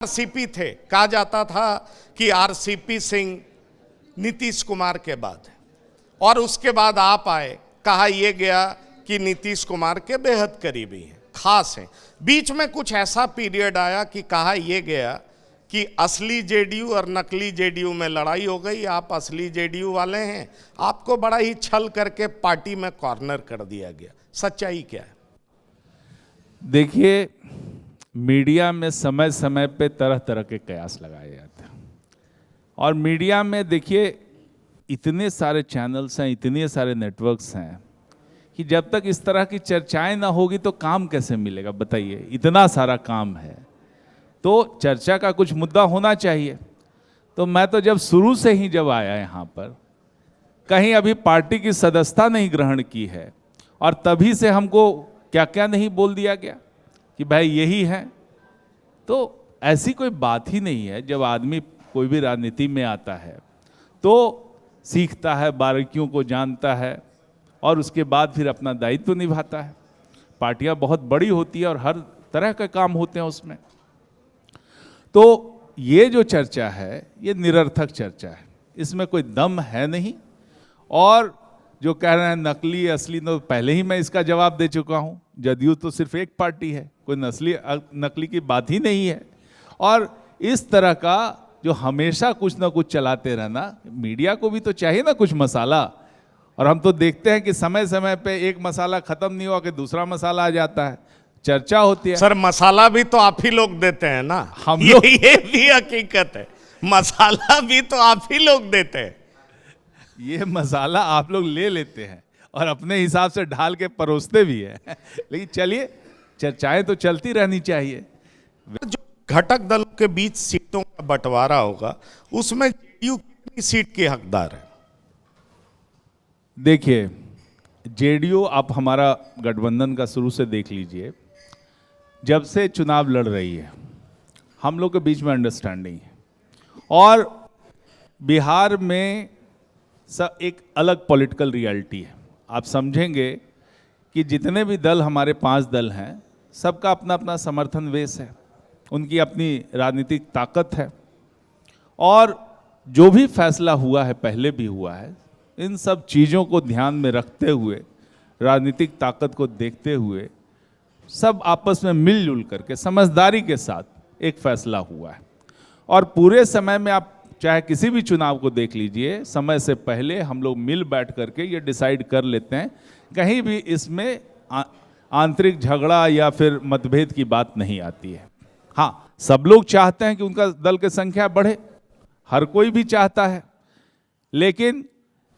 RCP थे, कहा जाता था कि आरसीपी सिंह नीतीश कुमार के बाद है और उसके बाद आप आए, कहा यह गया कि नीतीश कुमार के बेहद करीबी हैं, खास हैं। बीच में कुछ ऐसा पीरियड आया कि कहा यह गया कि असली जेडीयू और नकली जेडीयू में लड़ाई हो गई, आप असली जेडीयू वाले हैं, आपको बड़ा ही छल करके पार्टी में कॉर्नर कर दिया गया। सच्चाई क्या है? देखिए, मीडिया में समय समय पे तरह तरह के कयास लगाए जाते हैं और मीडिया में देखिए इतने सारे चैनल्स हैं, इतने सारे नेटवर्क्स हैं कि जब तक इस तरह की चर्चाएं ना होगी तो काम कैसे मिलेगा बताइए। इतना सारा काम है तो चर्चा का कुछ मुद्दा होना चाहिए। तो मैं तो जब शुरू से ही जब आया यहाँ पर, कहीं अभी पार्टी की सदस्यता नहीं ग्रहण की है और तभी से हमको क्या क्या नहीं बोल दिया गया कि भाई यही है। तो ऐसी कोई बात ही नहीं है। जब आदमी कोई भी राजनीति में आता है तो सीखता है, बारीकियों को जानता है और उसके बाद फिर अपना दायित्व निभाता है। पार्टियां बहुत बड़ी होती है और हर तरह के काम होते हैं उसमें। तो ये जो चर्चा है ये निरर्थक चर्चा है, इसमें कोई दम है नहीं। और जो कह रहे हैं नकली असली, तो पहले ही मैं इसका जवाब दे चुका हूं। जदयू तो सिर्फ एक पार्टी है, कोई नस्ली नकली की बात ही नहीं है। और इस तरह का जो हमेशा कुछ ना कुछ चलाते रहना, मीडिया को भी तो चाहिए ना कुछ मसाला। और हम तो देखते हैं कि समय समय पे एक मसाला खत्म नहीं हुआ कि दूसरा मसाला आ जाता है, चर्चा होती है। सर, मसाला भी तो आप ही लोग देते हैं ना, हम लोग। ये भी हकीकत है, मसाला भी तो आप ही लोग देते हैं। ये मसाला आप लोग ले लेते हैं और अपने हिसाब से ढाल के परोसते भी हैं। लेकिन चलिए, चर्चाएं तो चलती रहनी चाहिए। जो घटक दलों के बीच सीटों का बंटवारा होगा उसमें जेडीयू कितनी सीट के हकदार है? देखिए, जेडीयू आप हमारा गठबंधन का शुरू से देख लीजिए, जब से चुनाव लड़ रही है हम लोग के बीच में अंडरस्टैंडिंग है। और बिहार में एक अलग पॉलिटिकल रियलिटी है। आप समझेंगे कि जितने भी दल, हमारे 5 दल हैं, सबका अपना अपना समर्थन बेस है, उनकी अपनी राजनीतिक ताकत है। और जो भी फैसला हुआ है, पहले भी हुआ है, इन सब चीज़ों को ध्यान में रखते हुए, राजनीतिक ताकत को देखते हुए, सब आपस में मिलजुल करके समझदारी के साथ एक फैसला हुआ है। और पूरे समय में आप चाहे किसी भी चुनाव को देख लीजिए, समय से पहले हम लोग मिल बैठ करके ये डिसाइड कर लेते हैं, कहीं भी इसमें आंतरिक झगड़ा या फिर मतभेद की बात नहीं आती है। हाँ, सब लोग चाहते हैं कि उनका दल की संख्या बढ़े, हर कोई भी चाहता है। लेकिन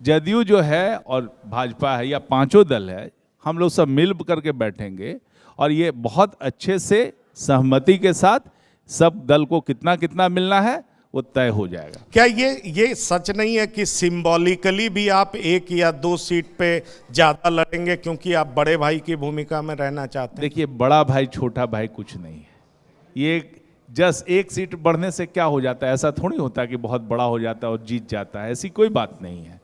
जदयू जो है और भाजपा है या 5 दल है, हम लोग सब मिल करके बैठेंगे और ये बहुत अच्छे से सहमति के साथ सब दल को कितना कितना मिलना है वो तय हो जाएगा। क्या ये सच नहीं है कि सिंबॉलिकली भी आप 1 या 2 सीट पे ज्यादा लड़ेंगे क्योंकि आप बड़े भाई की भूमिका में रहना चाहते हैं? देखिए, बड़ा भाई छोटा भाई कुछ नहीं है। ये जस्ट 1 सीट बढ़ने से क्या हो जाता है? ऐसा थोड़ी होता है कि बहुत बड़ा हो जाता है और जीत जाता है, ऐसी कोई बात नहीं है।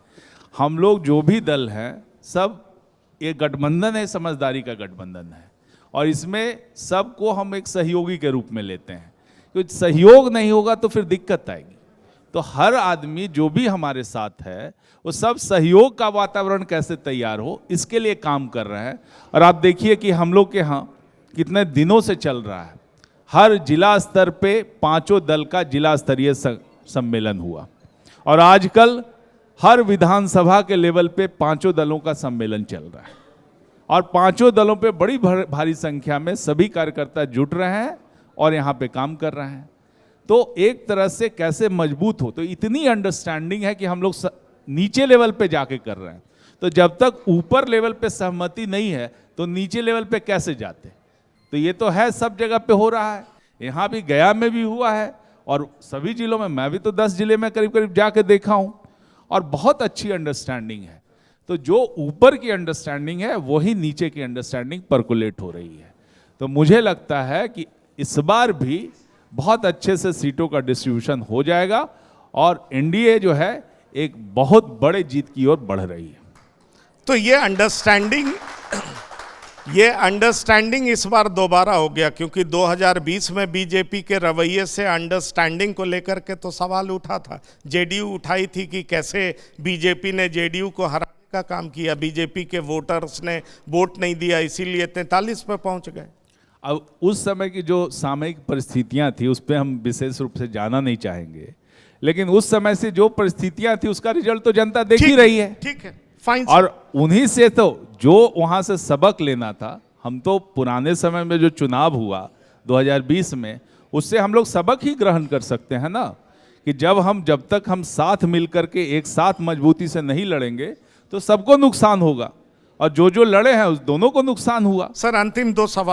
हम लोग जो भी दल हैं, सब ये गठबंधन है, समझदारी का गठबंधन है और इसमें सबको हम एक सहयोगी के रूप में लेते हैं। क्योंकि सहयोग नहीं होगा तो फिर दिक्कत आएगी। तो हर आदमी जो भी हमारे साथ है वो सब सहयोग का वातावरण कैसे तैयार हो, इसके लिए काम कर रहे हैं। और आप देखिए कि हम लोग के यहाँ कितने दिनों से चल रहा है, हर जिला स्तर पे 5 दल का जिला स्तरीय सम्मेलन हुआ और आजकल हर विधानसभा के लेवल पे 5 दलों का सम्मेलन चल रहा है और 5 दलों पे बड़ी भारी संख्या में सभी कार्यकर्ता जुट रहे हैं और यहाँ पे काम कर रहे हैं। तो एक तरह से कैसे मजबूत हो, तो इतनी अंडरस्टैंडिंग है कि हम लोग नीचे लेवल पे जाके कर रहे हैं। तो जब तक ऊपर लेवल पे सहमति नहीं है तो नीचे लेवल पे कैसे जाते? तो ये तो है, सब जगह पे हो रहा है। यहाँ भी, गया में भी हुआ है और सभी जिलों में, मैं भी तो 10 जिले में करीब करीब जाके देखा हूँ और बहुत अच्छी अंडरस्टैंडिंग है। तो जो ऊपर की अंडरस्टैंडिंग है वही नीचे की अंडरस्टैंडिंग परकुलेट हो रही है। तो मुझे लगता है कि इस बार भी बहुत अच्छे से सीटों का डिस्ट्रीब्यूशन हो जाएगा और एनडीए जो है एक बहुत बड़े जीत की ओर बढ़ रही है। तो ये अंडरस्टैंडिंग ये अंडरस्टैंडिंग इस बार दोबारा हो गया, क्योंकि 2020 में बीजेपी के रवैये से अंडरस्टैंडिंग को लेकर के तो सवाल उठा था। जेडीयू उठाई थी कि कैसे बीजेपी ने जेडीयू को हराने का काम किया, बीजेपी के वोटर्स ने वोट नहीं दिया, इसीलिए 43 पे पहुंच गए। अब उस समय की जो सामयिक परिस्थितियां थी उस पर हम विशेष रूप से जाना नहीं चाहेंगे, लेकिन उस समय से जो परिस्थितियां थी उसका रिजल्ट तो जनता देख ही रही है। ठीक है, फाइन। और उन्हीं से तो जो वहां से सबक लेना था, हम तो पुराने समय में जो चुनाव हुआ 2020 में, उससे हम लोग सबक ही ग्रहण कर सकते हैं ना, कि जब तक हम साथ मिलकर के एक साथ मजबूती से नहीं लड़ेंगे तो सबको नुकसान होगा, और जो लड़े हैं उस दोनों को नुकसान हुआ। सर, अंतिम 2 सवाल